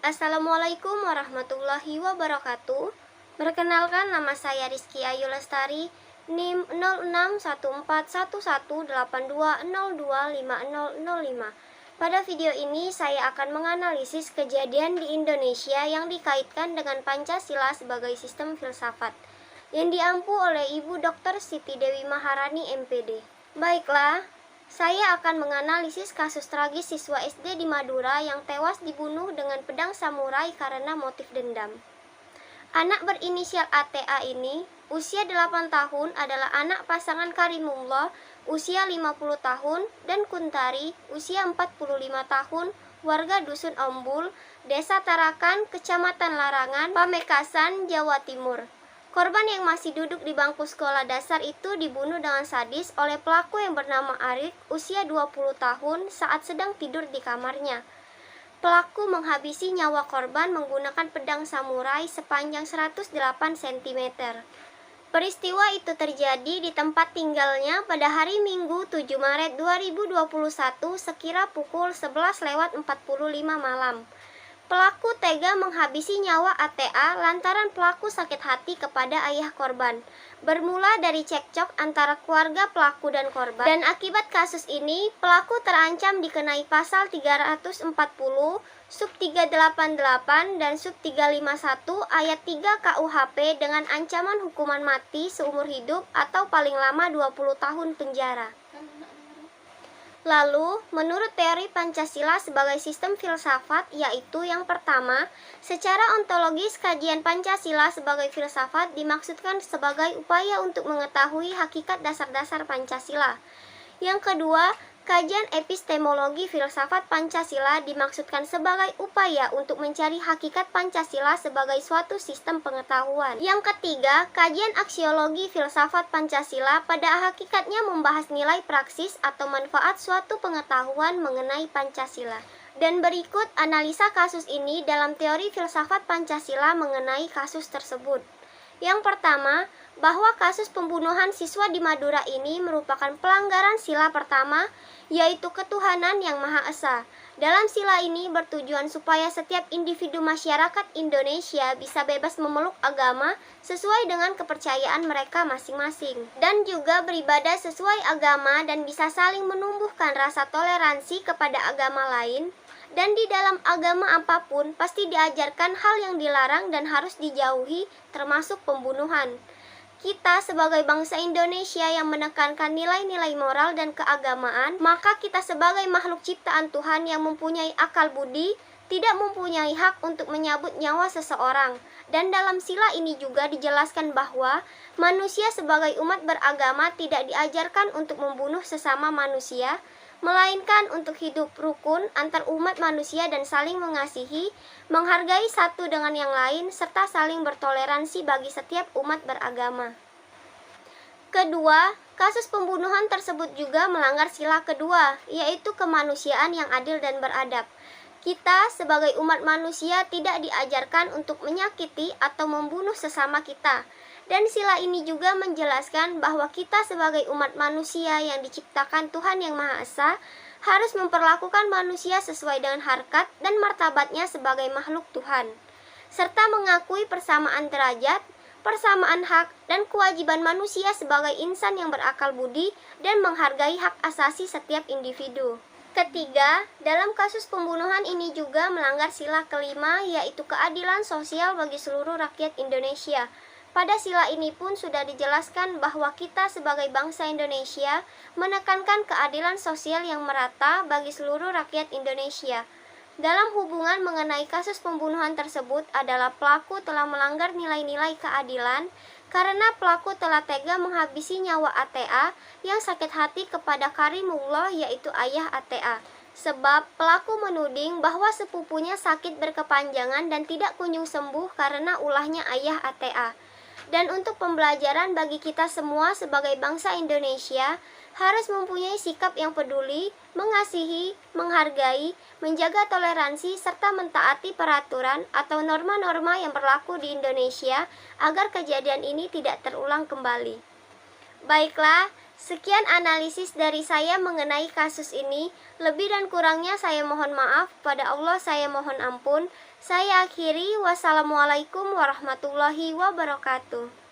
Assalamualaikum warahmatullahi wabarakatuh. Perkenalkan, nama saya Rizky Ayu Lestari, NIM 06141182025005. Pada video ini saya akan menganalisis kejadian di Indonesia yang dikaitkan dengan Pancasila sebagai sistem filsafat yang diampu oleh Ibu Dr. Siti Dewi Maharani MPD. Baiklah, saya akan menganalisis kasus tragis siswa SD di Madura yang tewas dibunuh dengan pedang samurai karena motif dendam. Anak berinisial ATA ini, usia 8 tahun, adalah anak pasangan Karimullah, usia 50 tahun, dan Kuntari, usia 45 tahun, warga Dusun Ombul, Desa Tarakan, Kecamatan Larangan, Pamekasan, Jawa Timur. Korban yang masih duduk di bangku sekolah dasar itu dibunuh dengan sadis oleh pelaku yang bernama Arik, usia 20 tahun, saat sedang tidur di kamarnya. Pelaku menghabisi nyawa korban menggunakan pedang samurai sepanjang 108 cm. Peristiwa itu terjadi di tempat tinggalnya pada hari Minggu 7 Maret 2021 sekira pukul 11.45 malam. Pelaku tega menghabisi nyawa ATA lantaran pelaku sakit hati kepada ayah korban. Bermula dari cekcok antara keluarga pelaku dan korban. Dan akibat kasus ini, pelaku terancam dikenai pasal 340, sub 388 dan sub 351 ayat 3 KUHP dengan ancaman hukuman mati seumur hidup atau paling lama 20 tahun penjara. Lalu, menurut teori Pancasila sebagai sistem filsafat, yaitu yang pertama, secara ontologis kajian Pancasila sebagai filsafat dimaksudkan sebagai upaya untuk mengetahui hakikat dasar-dasar Pancasila. Yang kedua, kajian epistemologi filsafat Pancasila dimaksudkan sebagai upaya untuk mencari hakikat Pancasila sebagai suatu sistem pengetahuan. Yang ketiga, kajian aksiologi filsafat Pancasila pada hakikatnya membahas nilai praksis atau manfaat suatu pengetahuan mengenai Pancasila. Dan berikut analisa kasus ini dalam teori filsafat Pancasila mengenai kasus tersebut. Yang pertama, bahwa kasus pembunuhan siswa di Madura ini merupakan pelanggaran sila pertama, yaitu ketuhanan yang Maha Esa. Dalam sila ini bertujuan supaya setiap individu masyarakat Indonesia bisa bebas memeluk agama sesuai dengan kepercayaan mereka masing-masing, dan juga beribadah sesuai agama dan bisa saling menumbuhkan rasa toleransi kepada agama lain. Dan di dalam agama apapun pasti diajarkan hal yang dilarang dan harus dijauhi, termasuk pembunuhan. Kita sebagai bangsa Indonesia yang menekankan nilai-nilai moral dan keagamaan, maka kita sebagai makhluk ciptaan Tuhan yang mempunyai akal budi, tidak mempunyai hak untuk menyabut nyawa seseorang. Dan dalam sila ini juga dijelaskan bahwa manusia sebagai umat beragama tidak diajarkan untuk membunuh sesama manusia, melainkan untuk hidup rukun antar umat manusia dan saling mengasihi, menghargai satu dengan yang lain, serta saling bertoleransi bagi setiap umat beragama. Kedua, kasus pembunuhan tersebut juga melanggar sila kedua, yaitu kemanusiaan yang adil dan beradab. Kita sebagai umat manusia tidak diajarkan untuk menyakiti atau membunuh sesama kita. Dan sila ini juga menjelaskan bahwa kita sebagai umat manusia yang diciptakan Tuhan yang Maha Esa harus memperlakukan manusia sesuai dengan harkat dan martabatnya sebagai makhluk Tuhan, serta mengakui persamaan derajat, persamaan hak, dan kewajiban manusia sebagai insan yang berakal budi dan menghargai hak asasi setiap individu. Ketiga, dalam kasus pembunuhan ini juga melanggar sila kelima, yaitu keadilan sosial bagi seluruh rakyat Indonesia. Pada sila ini pun sudah dijelaskan bahwa kita sebagai bangsa Indonesia menekankan keadilan sosial yang merata bagi seluruh rakyat Indonesia. Dalam hubungan mengenai kasus pembunuhan tersebut adalah pelaku telah melanggar nilai-nilai keadilan karena pelaku telah tega menghabisi nyawa ATA yang sakit hati kepada Karimullah, yaitu ayah ATA. Sebab pelaku menuding bahwa sepupunya sakit berkepanjangan dan tidak kunjung sembuh karena ulahnya ayah ATA. Dan untuk pembelajaran bagi kita semua sebagai bangsa Indonesia, harus mempunyai sikap yang peduli, mengasihi, menghargai, menjaga toleransi, serta mentaati peraturan atau norma-norma yang berlaku di Indonesia agar kejadian ini tidak terulang kembali. Baiklah, sekian analisis dari saya mengenai kasus ini. Lebih dan kurangnya saya mohon maaf, pada Allah saya mohon ampun. Saya akhiri, wassalamualaikum warahmatullahi wabarakatuh.